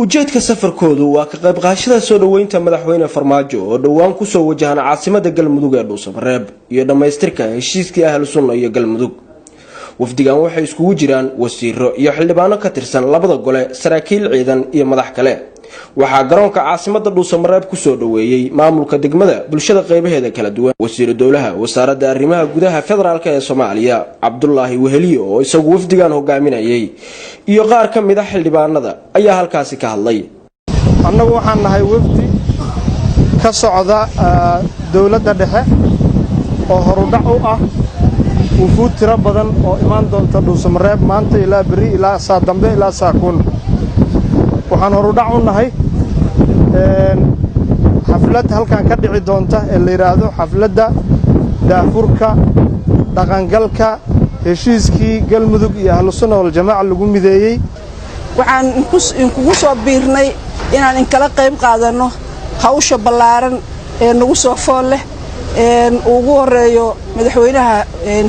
ujeedka safarkoodu waa ka qayb qaadashada soo dhaweynta madaxweyne Farmaajo oo dhawaan ku soo wajahan caasimada Galmudug ee Dhuusamareeb iyo dhameystirka heshiiskii ahlu sunna iyo Galmudug. wafdigan waxay iskugu jiraan wasiiro iyo xildhibaano ka tirsan labada gole, saraakiil ciidan iyo madax kale. waxaa garoonka caasimada Dhuusamareeb ku soo dhaweeyay maamulka degmada bulshada qaybaheeda kala duwan. wasiir dowlaha wasaaradda arrimaha gudaha federaalka ee Soomaaliya Cabdullaahi Weheliyo oo isagu wafdigan hogaaminayay iyo qaar ka mid ah xildhibaanada ayaa halkaasi ka hadlay. annagu waxaan nahay wafdi ka socda dawladda dhexe oo horudhac u ah wufuud tiro badan oo imaan doonta Dhuusamareeb maanta ilaa bari ilaa saa dambe ilaa saakuun. waxaan horudhac u nahay xaflad halkan ka dhici doonta ee la yiraahdo xafladda daafurka dhaqangalka heshiiskii Galmudug iyo ahlu sunna wal jamaa lagu mideeyay. waxaan kugu soo biirnay inaan in kala qayb qaadano hawsha ballaaran ee nagu soo fool leh ugu horeeyo madaxweynaha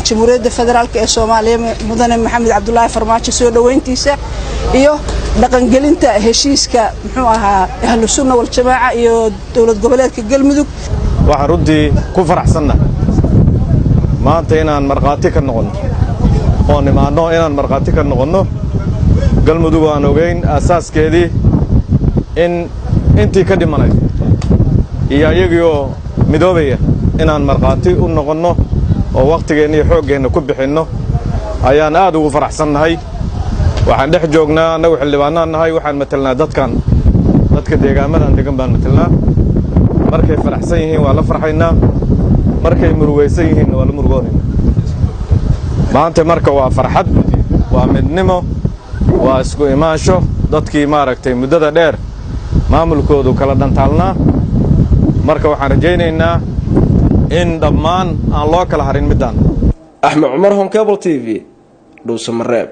Jamhuuriyadda Federaalka ee Soomaaliya mudane Maxamed Cabdullaahi Farmaajo soo dhaweyntiisa iyo dhaqangelinta heshiiska muxuu ahaa ahlu sunna wal jamaa iyo dawlad goboleedka Galmudug. waxaan runtii ku faraxsanahay maanta inaan marqaati ka noqono oo nimaano inaan marqaati ka noqono Galmudug aan ogeyn asaaskeedii in intii ka dhimanay iyo ayagiyo midoobaya inaan marqaati u noqono oo waqtigeena iyo xooggeena ku bixino ayaan aad ugu faraxsanahay. waxaan dhex joognaa anagu xildhibaanaan nahay, waxaan matalnaa dadka deegaamadan degan baan matalnaa. markay faraxsan yihiin waa la farxaynaa, markay murugaysan yihiin waa la murugoonaynaa. maanta marka waa farxad, waa midnimo, waa isku imaansho dadkii maaragtay muddada dheer maamulkoodu kala dhantaalnaa. marka waxaan rajaynaynaa in dhammaan aan loo kala harin midaan. Axmed Cumar, Cable TV, Dhuusamareeb.